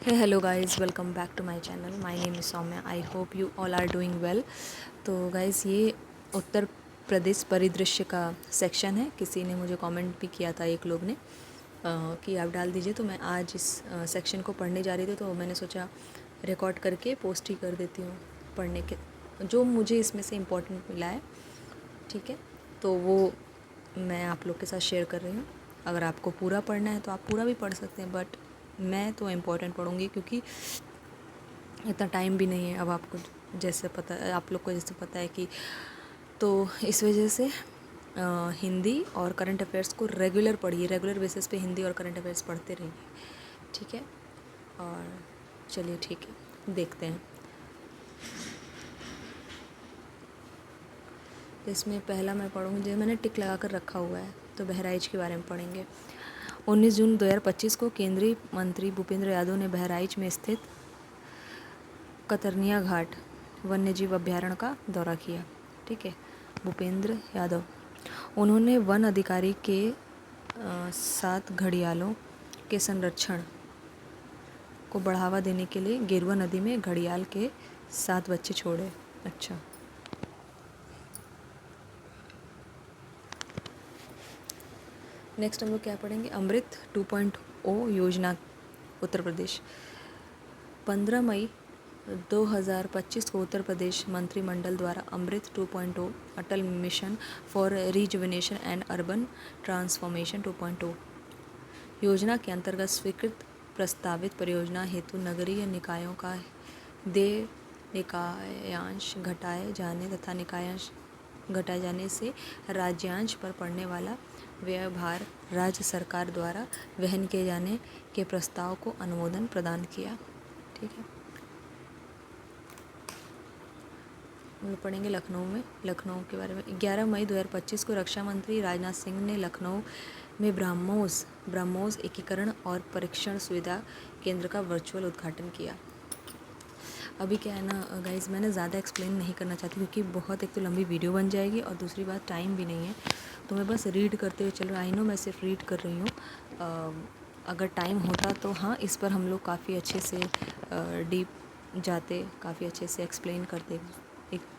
Hey hello guys, welcome back to my channel. My name is Saumya. I hope you all are doing well. तो guys, ये उत्तर प्रदेश परिदृश्य का section है। किसी ने मुझे कमेंट भी किया था, एक लोग ने कि आप डाल दीजिए। तो मैं आज इस सेक्शन को पढ़ने जा रही थी, तो मैंने सोचा रिकॉर्ड करके पोस्ट ही कर देती हूँ पढ़ने के, जो मुझे इसमें से इम्पोर्टेंट मिला है। ठीक है, तो वो मैं आप लोग के साथ शेयर कर रही हूँ। अगर आपको पूरा पढ़ना है तो आप पूरा भी पढ़ सकते हैं, बट मैं तो इम्पोर्टेंट पढ़ूँगी क्योंकि इतना टाइम भी नहीं है। अब आपको जैसे पता, आप लोग को जैसे पता है कि, तो इस वजह से हिंदी और करंट अफेयर्स को रेगुलर पढ़िए। रेगुलर बेसिस पे हिंदी और करंट अफेयर्स पढ़ते रहिए, ठीक है। और चलिए ठीक है, देखते हैं। तो इसमें पहला मैं पढ़ूँगी, जो मैंने टिक लगा कर रखा हुआ है, तो बहराइच के बारे में पढ़ेंगे। 19 जून 2025 को केंद्रीय मंत्री भूपेंद्र यादव ने बहराइच में स्थित कतरनिया घाट वन्यजीव अभ्यारण्य का दौरा किया। ठीक है, भूपेंद्र यादव। उन्होंने वन अधिकारी के साथ घड़ियालों के संरक्षण को बढ़ावा देने के लिए गेरुआ नदी में घड़ियाल के 7 बच्चे छोड़े। अच्छा, नेक्स्ट हम लोग क्या पढ़ेंगे? अमृत 2.0 योजना उत्तर प्रदेश। 15 मई 2025 को उत्तर प्रदेश मंत्रिमंडल द्वारा Amrut 2.0 Atal mission for rejuvenation and urban transformation 2.0 योजना के अंतर्गत स्वीकृत प्रस्तावित परियोजना हेतु नगरीय निकायों का देय निकायांश घटाए जाने तथा निकायांश घटाए जाने से राज्यांश पर पड़ने वाला व्यय भार राज्य सरकार द्वारा वहन किए जाने के प्रस्ताव को अनुमोदन प्रदान किया। ठीक है, हम लोग पढ़ेंगे लखनऊ में, लखनऊ के बारे में। 11 मई 2025 को रक्षा मंत्री राजनाथ सिंह ने लखनऊ में ब्रह्मोस एकीकरण और परीक्षण सुविधा केंद्र का वर्चुअल उद्घाटन किया। अभी क्या है ना गाइज़, मैंने ज़्यादा एक्सप्लेन नहीं करना चाहती क्योंकि बहुत, एक तो लंबी वीडियो बन जाएगी और दूसरी बात टाइम भी नहीं है, तो मैं बस रीड करते हुए चल रहा। आई नो मैं सिर्फ रीड कर रही हूँ। अगर टाइम होता तो हाँ, इस पर हम लोग काफ़ी अच्छे से डीप जाते, काफ़ी अच्छे से एक्सप्लेन करते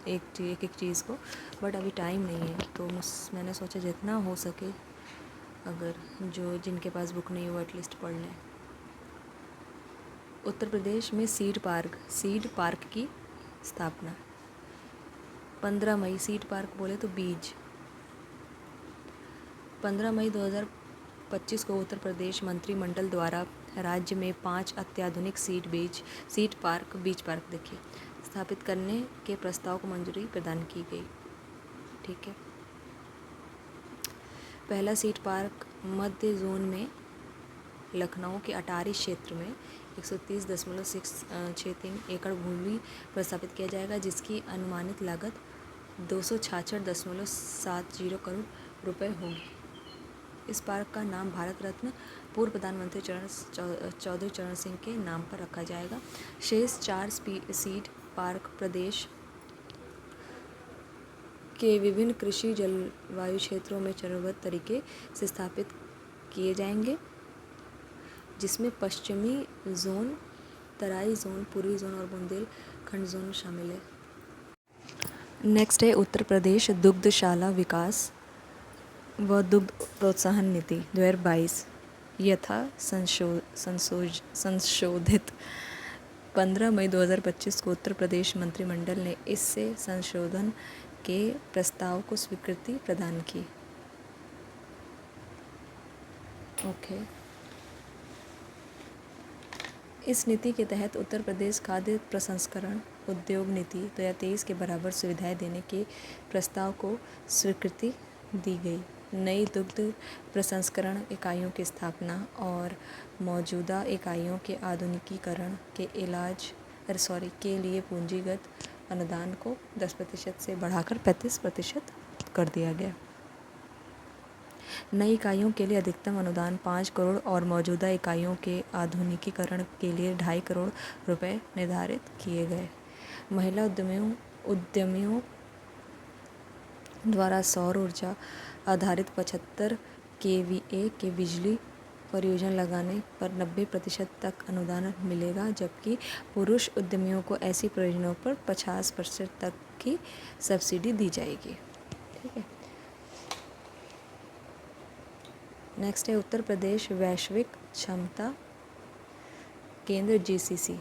एक चीज़ को, बट अभी टाइम नहीं है। तो मैंने सोचा जितना हो सके, अगर जिनके पास बुक नहीं हो एटलीस्ट पढ़ लें। उत्तर प्रदेश में सीड पार्क की स्थापना। 15 मई, सीड पार्क बोले तो बीज। 15 मई 2025 को उत्तर प्रदेश मंत्रिमंडल द्वारा राज्य में 5 अत्याधुनिक बीज पार्क देखिए स्थापित करने के प्रस्ताव को मंजूरी प्रदान की गई। ठीक है, पहला सीड पार्क मध्य जोन में लखनऊ के अटारी क्षेत्र में 130.63 एकड़ भूमि पर स्थापित किया जाएगा, जिसकी अनुमानित लागत 266.70 करोड़ रुपए होगी। इस पार्क का नाम भारत रत्न पूर्व प्रधानमंत्री चौधरी चरण सिंह के नाम पर रखा जाएगा। शेष 4 सीड पार्क प्रदेश के विभिन्न कृषि जलवायु क्षेत्रों में चरणबद्ध तरीके से स्थापित किए जाएंगे, जिसमें पश्चिमी जोन, तराई जोन, पूर्वी जोन और बुंदेलखंड जोन शामिल है। नेक्स्ट है उत्तर प्रदेश दुग्धशाला विकास व दुग्ध प्रोत्साहन नीति 2022 यथा संशोधित। 15 मई 2025 को उत्तर प्रदेश मंत्रिमंडल ने इससे संशोधन के प्रस्ताव को स्वीकृति प्रदान की। ओके, इस नीति के तहत उत्तर प्रदेश खाद्य प्रसंस्करण उद्योग नीति 2023 के बराबर सुविधाएं देने के प्रस्ताव को स्वीकृति दी गई। नई दुग्ध प्रसंस्करण इकाइयों की स्थापना और मौजूदा इकाइयों के आधुनिकीकरण के लिए पूंजीगत अनुदान को 10% से बढ़ाकर 35% कर दिया गया। नई इकाइयों के लिए अधिकतम अनुदान 5 करोड़ और मौजूदा इकाइयों के आधुनिकीकरण के लिए 2.5 करोड़ रुपए निर्धारित किए गए। महिला उद्यमियों द्वारा सौर ऊर्जा आधारित 75 kVA के बिजली परियोजना लगाने पर 90% तक अनुदान मिलेगा, जबकि पुरुष उद्यमियों को ऐसी परियोजनाओं पर 50% तक की सब्सिडी दी जाएगी। ठीक है। नेक्स्ट है उत्तर प्रदेश वैश्विक क्षमता केंद्र GCC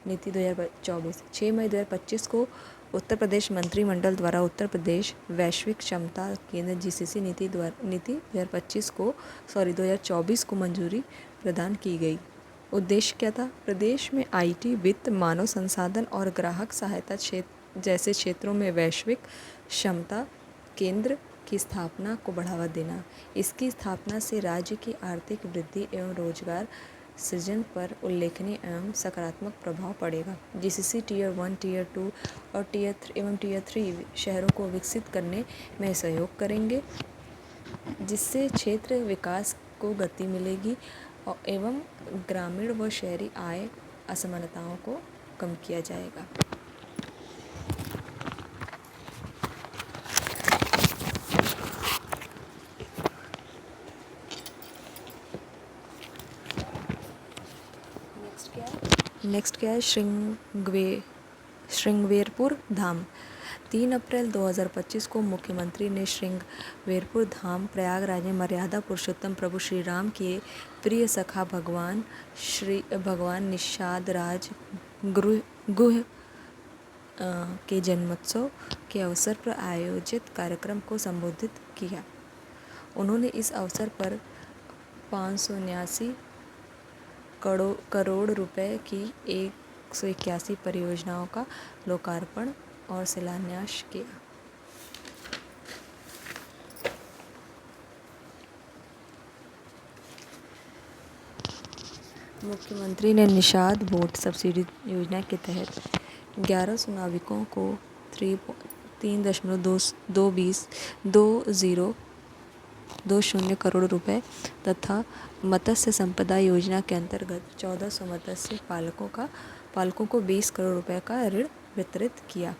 नीति 2024। 6 मई 2025 को उत्तर प्रदेश मंत्रिमंडल द्वारा उत्तर प्रदेश वैश्विक क्षमता केंद्र GCC नीति 2024 को मंजूरी प्रदान की गई। उद्देश्य क्या था? प्रदेश में IT, वित्त, मानव संसाधन और ग्राहक सहायता क्षेत्र जैसे क्षेत्रों में वैश्विक क्षमता केंद्र की स्थापना को बढ़ावा देना। इसकी स्थापना से राज्य की आर्थिक वृद्धि एवं रोजगार सृजन पर उल्लेखनीय एवं सकारात्मक प्रभाव पड़ेगा। GCC Tier 1, Tier 2 और Tier 3 शहरों को विकसित करने में सहयोग करेंगे, जिससे क्षेत्र विकास को गति मिलेगी एवं ग्रामीण व शहरी आय असमानताओं को कम किया जाएगा। नेक्स्ट क्या है? श्रृंगवेरपुर धाम। 3 अप्रैल 2025 को मुख्यमंत्री ने श्रृंगवेरपुर धाम प्रयागराज में मर्यादा पुरुषोत्तम प्रभु श्री राम के प्रिय सखा भगवान निषाद राज गुह के जन्मोत्सव के अवसर पर आयोजित कार्यक्रम को संबोधित किया। उन्होंने इस अवसर पर 579 करोड़ रुपए की 181 परियोजनाओं का लोकार्पण और शिलान्यास किया। मुख्यमंत्री ने निषाद बोट सब्सिडी योजना के तहत 1100 नाविकों को 3.20 करोड़ रुपए तथा मत्स्य संपदा योजना के अंतर्गत 1400 मत्स्य पालकों को 20 करोड़ रुपए का ऋण वितरित किया।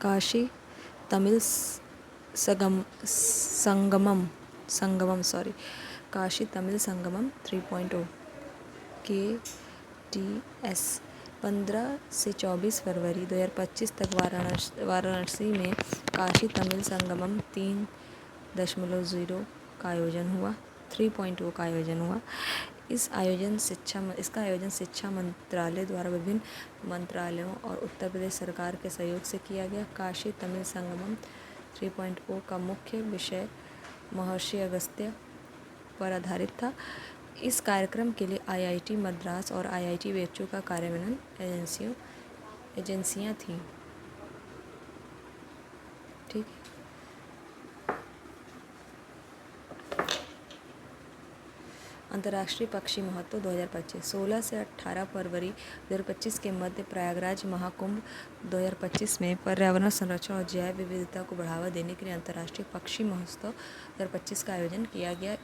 काशी तमिल संगमम 3.0 KTS 15 से 24 फरवरी 2025 तक वाराणसी में काशी तमिल संगमम 3.0 का आयोजन हुआ 3.0 का आयोजन हुआ। इसका आयोजन शिक्षा मंत्रालय द्वारा विभिन्न मंत्रालयों और उत्तर प्रदेश सरकार के सहयोग से किया गया। काशी तमिल संगमम 3.0 का मुख्य विषय महर्षि अगस्त्य पर आधारित था। इस कार्यक्रम के लिए IIT मद्रास और IIT BHU का कार्यान्वयन एजेंसियां थीं। ठीक है। अंतर्राष्ट्रीय पक्षी महोत्सव 2025। 16 से 18 फरवरी 2025 के मध्य प्रयागराज महाकुंभ 2025 में पर्यावरण संरक्षण और जैव विविधता को बढ़ावा देने के लिए अंतर्राष्ट्रीय पक्षी महोत्सव 2025 का आयोजन किया गया।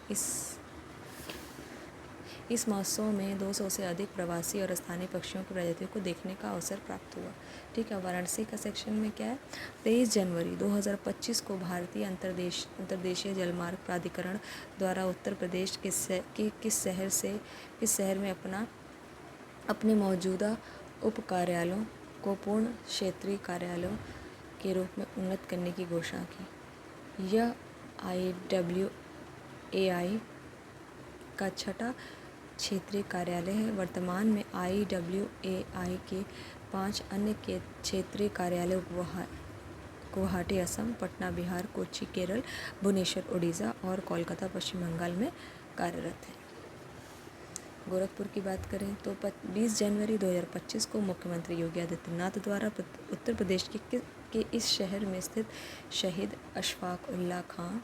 इस महोत्सव में 200 से अधिक प्रवासी और स्थानीय पक्षियों की प्रजातियों को देखने का अवसर प्राप्त हुआ। ठीक है। वाराणसी का सेक्शन में क्या है? 23 जनवरी 2025 को भारतीय अंतर्देशीय जलमार्ग प्राधिकरण द्वारा उत्तर प्रदेश के किस शहर में अपने मौजूदा उप कार्यालयों को पूर्ण क्षेत्रीय कार्यालयों के रूप में उन्नत करने की घोषणा की। यह IWAI का छठा क्षेत्रीय कार्यालय है। वर्तमान में IWAI के 5 अन्य क्षेत्रीय कार्यालय गुवाहाटी असम, पटना बिहार, कोच्चि केरल, भुवनेश्वर उड़ीसा और कोलकाता पश्चिम बंगाल में कार्यरत है। गोरखपुर की बात करें तो 20 जनवरी 2025 को मुख्यमंत्री योगी आदित्यनाथ द्वारा उत्तर प्रदेश के इस शहर में स्थित शहीद अशफाक उल्लाह खां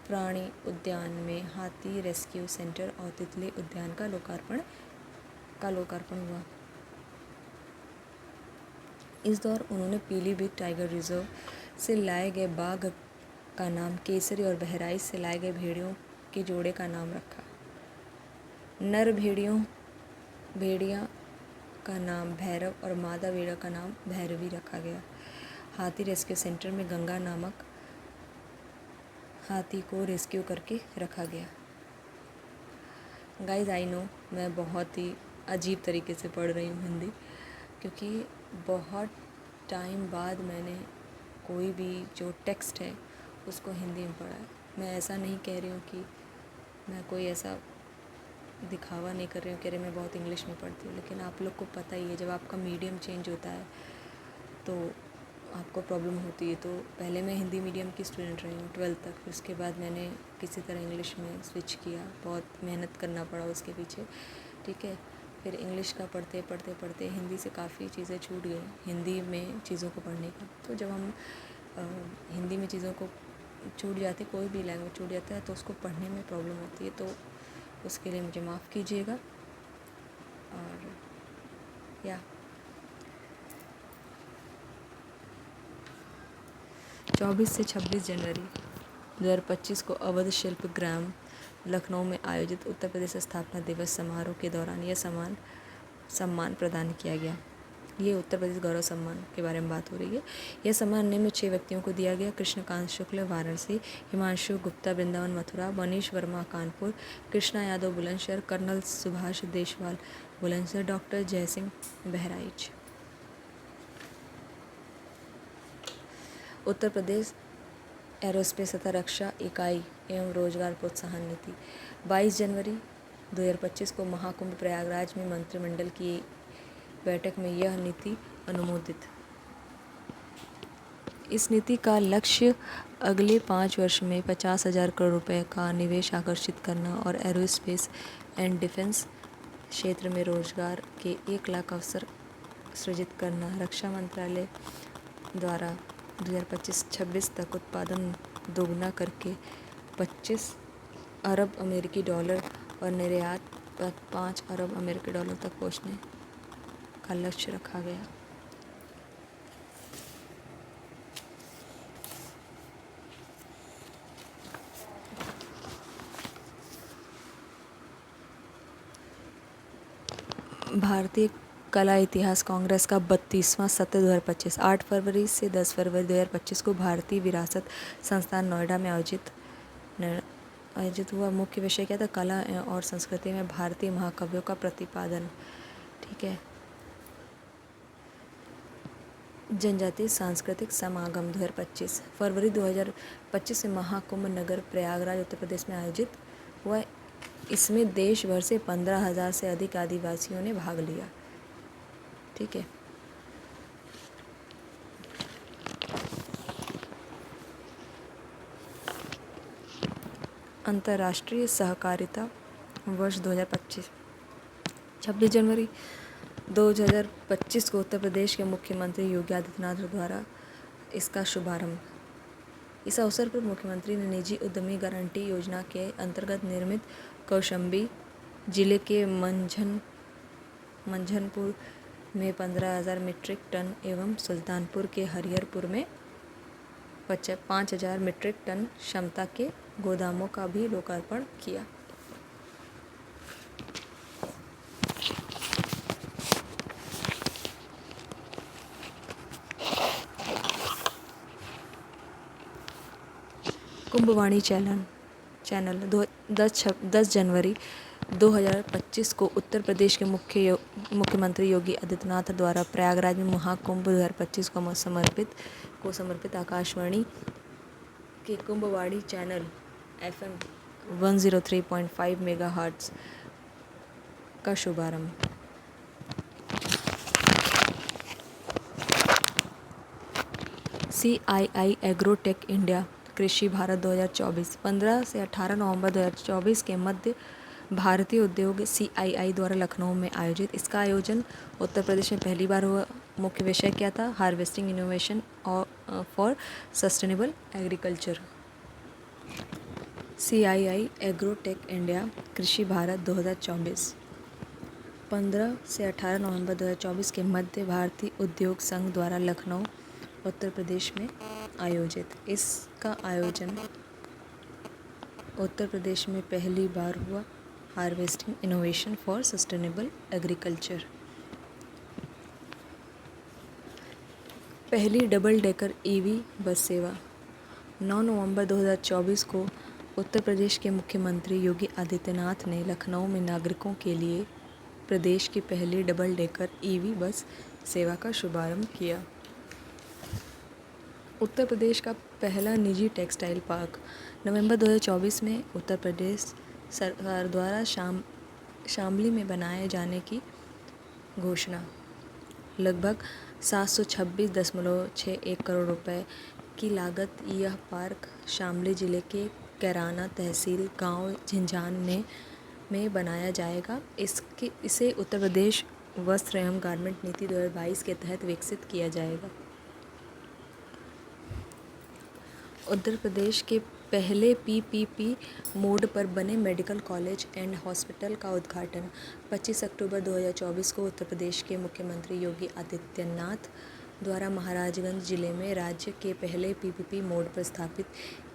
प्राणी उद्यान में हाथी रेस्क्यू सेंटर और तितली उद्यान का लोकार्पण हुआ। इस दौरान उन्होंने पीलीभीत टाइगर रिजर्व से लाए गए बाघ का नाम केसरी और बहराइच से लाए गए भेड़ियों के जोड़े का नाम रखा। नर भेड़िया का नाम भैरव और मादा भेड़िया का नाम भैरवी रखा गया। हाथी रेस्क्यू सेंटर में गंगा नामक हाथी को रेस्क्यू करके रखा गया। गाइस आई नो मैं बहुत ही अजीब तरीके से पढ़ रही हूँ हिंदी, क्योंकि बहुत टाइम बाद मैंने कोई भी जो टेक्स्ट है उसको हिंदी में पढ़ा है। मैं ऐसा नहीं कह रही हूँ कि मैं कोई ऐसा दिखावा नहीं कर रही हूँ कि अरे मैं बहुत इंग्लिश में पढ़ती हूँ, लेकिन आप लोग को पता ही है जब आपका मीडियम चेंज होता है तो आपको प्रॉब्लम होती है। तो पहले मैं हिंदी मीडियम की स्टूडेंट रही हूँ 12th तक, फिर उसके बाद मैंने किसी तरह इंग्लिश में स्विच किया, बहुत मेहनत करना पड़ा उसके पीछे, ठीक है। फिर इंग्लिश का पढ़ते पढ़ते पढ़ते हिंदी से काफ़ी चीज़ें छूट गई, हिंदी में चीज़ों को पढ़ने का। तो जब हम हिंदी में चीज़ों को छूट जाती, कोई भी लैंग्वेज छूट जाता है तो उसको पढ़ने में प्रॉब्लम होती है, तो उसके लिए मुझे माफ़ कीजिएगा। और या 24 से 26 जनवरी 2025 को अवध शिल्प ग्राम लखनऊ में आयोजित उत्तर प्रदेश स्थापना दिवस समारोह के दौरान यह सम्मान प्रदान किया गया। ये उत्तर प्रदेश गौरव सम्मान के बारे में बात हो रही है। यह सम्मान निम्न 6 व्यक्तियों को दिया गया: कृष्णकांत शुक्ल Varanasi, Himanshu Gupta Vrindavan Mathura, Manish Verma Kanpur, Krishna Yadav Bulandshahr, colonel Subhash Deshwal Bulandshahr, doctor Jaisingh Bahraich. Uttar Pradesh aerospace तथा रक्षा इकाई एवं रोजगार प्रोत्साहन नीति 22 जनवरी 2025 को महाकुंभ प्रयागराज में मंत्रिमंडल की बैठक में यह नीति अनुमोदित। इस नीति का लक्ष्य अगले 5 वर्ष में 50,000 करोड़ रुपए का निवेश आकर्षित करना और एरोस्पेस एंड डिफेंस क्षेत्र में रोजगार के 1 लाख अवसर सृजित करना। रक्षा मंत्रालय द्वारा 2025-26 तक उत्पादन दोगुना करके 25 अरब अमेरिकी डॉलर और निर्यात पर 5 अरब अमेरिकी डॉलर तक पहुंचने का लक्ष्य रखा गया। भारतीय कला इतिहास कांग्रेस का 32वां सत्र 2025 8 फरवरी से 10 फरवरी 2025 को भारतीय विरासत संस्थान नोएडा में आयोजित हुआ। मुख्य विषय क्या था? कला और संस्कृति में भारतीय महाकाव्यों का प्रतिपादन, ठीक है। जनजातीय सांस्कृतिक समागम 2025 फरवरी 2025 में महाकुंभ नगर प्रयागराज उत्तर प्रदेश में आयोजित हुआ। इसमें देश भर से 15,000 से अधिक आदिवासियों ने भाग लिया, ठीक है। अंतर्राष्ट्रीय सहकारिता वर्ष 2025 26 जनवरी 2025 को उत्तर प्रदेश के मुख्यमंत्री योगी आदित्यनाथ द्वारा इसका शुभारंभ। इस अवसर पर मुख्यमंत्री ने निजी उद्यमी गारंटी योजना के अंतर्गत निर्मित कौशाम्बी जिले के मंझनपुर में 15,000 मीट्रिक टन एवं सुल्तानपुर के हरिहरपुर में 5,000 मीट्रिक टन क्षमता के गोदामों का भी लोकार्पण किया। कुंभवाणी चैनल 10 जनवरी 2025 को उत्तर प्रदेश के मुख्यमंत्री योगी आदित्यनाथ द्वारा प्रयागराज में महाकुंभ 2025 को समर्पित आकाशवाणी के कुंभवाणी चैनल FM 103.5 मेगाहर्ट्ज़ का शुभारंभ। CII एग्रोटेक इंडिया कृषि भारत 2024 15 से 18 नवंबर 2024 के मध्य भारतीय उद्योग CII द्वारा लखनऊ में आयोजित। इसका आयोजन उत्तर प्रदेश में पहली बार हुआ। मुख्य विषय क्या था? Harvesting innovation for sustainable agriculture. CII agrotech India कृषि भारत 2024 15 से 18 नवंबर 2024 के मध्य भारतीय उद्योग संघ द्वारा लखनऊ उत्तर प्रदेश में आयोजित। इसका आयोजन उत्तर प्रदेश में पहली बार हुआ। Harvesting innovation for sustainable agriculture. पहली डबल डेकर ईवी बस सेवा। 9 नवंबर 2024 को उत्तर प्रदेश के मुख्यमंत्री योगी आदित्यनाथ ने लखनऊ में नागरिकों के लिए प्रदेश की पहली डबल डेकर ईवी बस सेवा का शुभारंभ किया। उत्तर प्रदेश का पहला निजी टेक्सटाइल पार्क। नवंबर 2024 में उत्तर प्रदेश सरकार द्वारा शामली में बनाए जाने की घोषणा। लगभग 726.61 करोड़ रुपए की लागत यह पार्क शामली जिले के कैराना तहसील गांव झिंझान में बनाया जाएगा। इसे उत्तर प्रदेश वस्त्र एवं गारमेंट नीति 2022 के तहत विकसित किया जाएगा। उत्तर प्रदेश के पहले पीपीपी मोड पर बने मेडिकल कॉलेज एंड हॉस्पिटल का उद्घाटन। 25 अक्टूबर 2024 को उत्तर प्रदेश के मुख्यमंत्री योगी आदित्यनाथ द्वारा महाराजगंज जिले में राज्य के पहले पीपीपी मोड पर स्थापित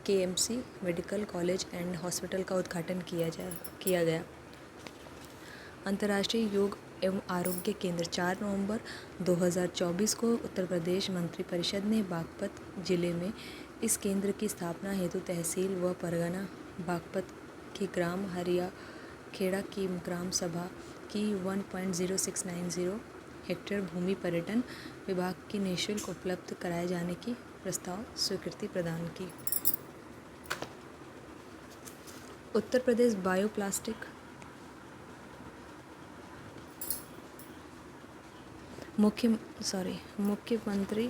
KMC medical college and hospital का उद्घाटन किया गया। अंतर्राष्ट्रीय योग एवं आरोग्य केंद्र। 4 नवंबर 2024 को उत्तर प्रदेश मंत्रिपरिषद ने बागपत जिले में इस केंद्र की स्थापना हेतु तहसील व परगना बागपत की ग्राम हरिया खेड़ा की ग्राम सभा की 1.0690 हेक्टेयर भूमि पर्यटन विभाग की निःशुल्क उपलब्ध कराए जाने की प्रस्ताव स्वीकृति प्रदान की। उत्तर प्रदेश बायोप्लास्टिक मुख्यमंत्री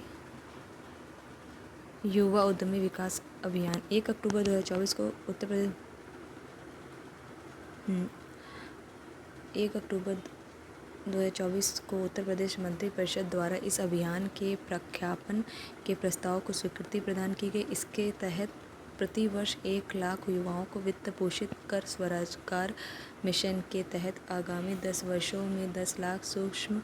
युवा उद्यमी विकास अभियान। 1 अक्टूबर 2024 को उत्तर प्रदेश 1 अक्टूबर 2024 को उत्तर प्रदेश मंत्रिपरिषद द्वारा इस अभियान के प्रख्यापन के प्रस्ताव को स्वीकृति प्रदान की गई। इसके तहत प्रतिवर्ष 1 लाख युवाओं को वित्त पोषित कर स्वरोजगार मिशन के तहत आगामी 10 वर्षों में 10 लाख सूक्ष्म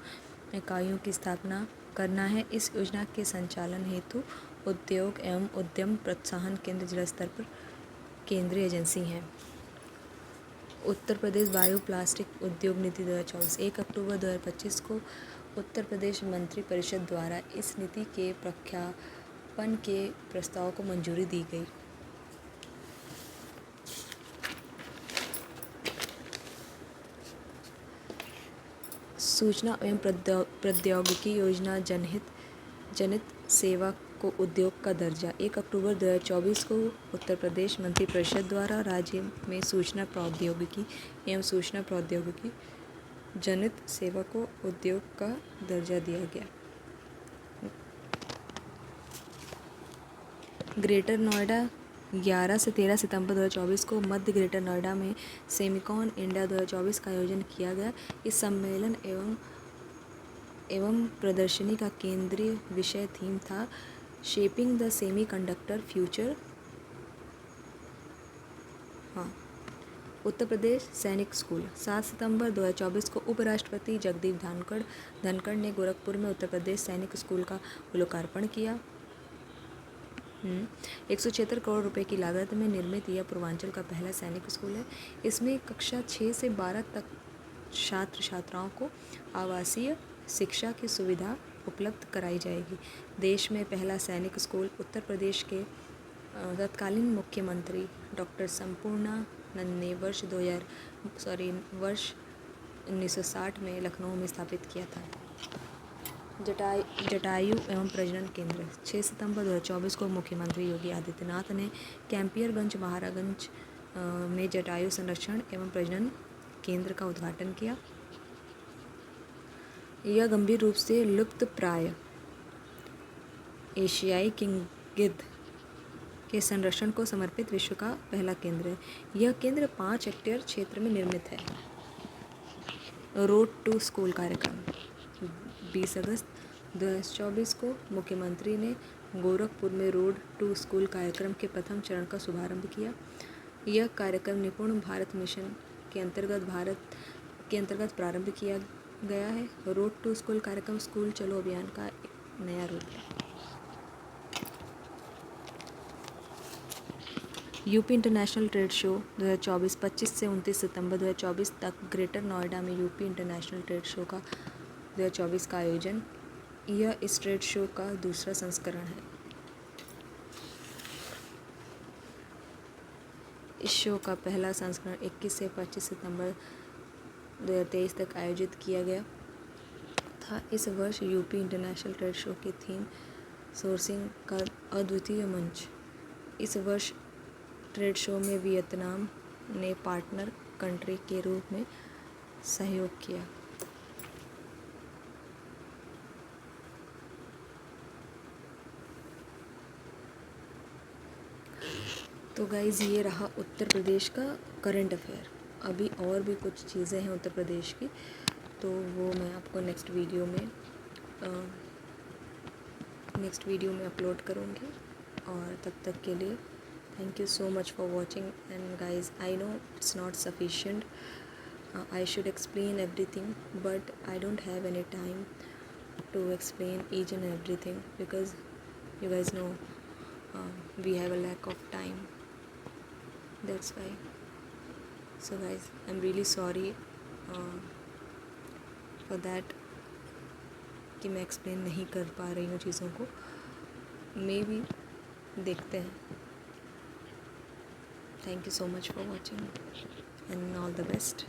इकाइयों की स्थापना करना है। इस योजना के संचालन हेतु उद्योग एवं उद्यम प्रोत्साहन केंद्र जिला स्तर पर केंद्रीय एजेंसी हैं। उत्तर प्रदेश बायोप्लास्टिक उद्योग नीति 2024। 1 अक्टूबर 2025 को उत्तर प्रदेश मंत्रिपरिषद द्वारा इस नीति के प्रख्यापन के प्रस्ताव को मंजूरी दी गई। सूचना एवं प्रौद्योगिकी योजना जनित सेवा को उद्योग का दर्जा। 1 अक्टूबर 2024 को उत्तर प्रदेश मंत्रिपरिषद द्वारा राज्य में सूचना प्रौद्योगिकी एवं सूचना प्रौद्योगिकी जनित सेवा को उद्योग का दर्जा दिया गया। ग्रेटर नोएडा। 11 से 13 सितंबर 2024 को मध्य ग्रेटर नोएडा में सेमिकॉन इंडिया 2024 का आयोजन किया गया। इस सम्मेलन एवं प्रदर्शनी का केंद्रीय विषय थीम था shaping the semiconductor future. Uttar Pradesh सैनिक स्कूल। 7 सितंबर 2024 को उपराष्ट्रपति जगदीप धनखड़ ने गोरखपुर में उत्तर प्रदेश सैनिक स्कूल का लोकार्पण किया। 176 करोड़ रुपए की लागत में निर्मित यह पूर्वांचल का पहला सैनिक स्कूल है। इसमें कक्षा 6 से 12 तक छात्र छात्राओं को आवासीय शिक्षा की सुविधा उपलब्ध कराई जाएगी। देश में पहला सैनिक स्कूल उत्तर प्रदेश के तत्कालीन मुख्यमंत्री डॉक्टर संपूर्णानंद ने वर्ष 1960 में लखनऊ में स्थापित किया था। जटायु एवं प्रजनन केंद्र। 6 सितंबर 2024 को मुख्यमंत्री योगी आदित्यनाथ ने कैंपियरगंज महाराजगंज में जटायु संरक्षण एवं प्रजनन केंद्र का उद्घाटन किया। यह गंभीर रूप से लुप्तप्राय एशियाई किंगगिद्ध के संरक्षण को समर्पित विश्व का पहला केंद्र है। यह केंद्र 5 हेक्टेयर क्षेत्र में निर्मित है। रोड टू स्कूल कार्यक्रम। 20 अगस्त 2024 को मुख्यमंत्री ने गोरखपुर में रोड टू स्कूल कार्यक्रम के प्रथम चरण का शुभारंभ किया। यह कार्यक्रम निपुण भारत मिशन के अंतर्गत प्रारंभ किया गया है। रोड टू स्कूल कार्यक्रम स्कूल चलो अभियान का एक नया रूप है। यूपी इंटरनेशनल ट्रेड शो 2024 25 से 29 सितंबर 2024 तक ग्रेटर नोएडा में यूपी इंटरनेशनल ट्रेड शो का 2024 का आयोजन। यह इस ट्रेड शो का दूसरा संस्करण है। इस शो का पहला संस्करण 21 से 25 सितंबर 2023 तक आयोजित किया गया था। इस वर्ष यूपी इंटरनेशनल ट्रेड शो की थीम सोर्सिंग का अद्वितीय मंच। इस वर्ष ट्रेड शो में वियतनाम ने पार्टनर कंट्री के रूप में सहयोग किया। तो गाइज़ ये रहा उत्तर प्रदेश का करंट अफेयर। अभी और भी कुछ चीज़ें हैं उत्तर प्रदेश की, तो वो मैं आपको नेक्स्ट वीडियो में अपलोड करूँगी। और तब तक के लिए thank you so much for watching. And guys, I know it's not sufficient, I should explain everything, but I don't have any time to explain each and everything because you guys know we have a lack of time. That's why. So guys, I'm really sorry for that कि मैं explain नहीं कर पा रही हूँ चीज़ों को। May be देखते हैं। Thank you so much for watching and all the best.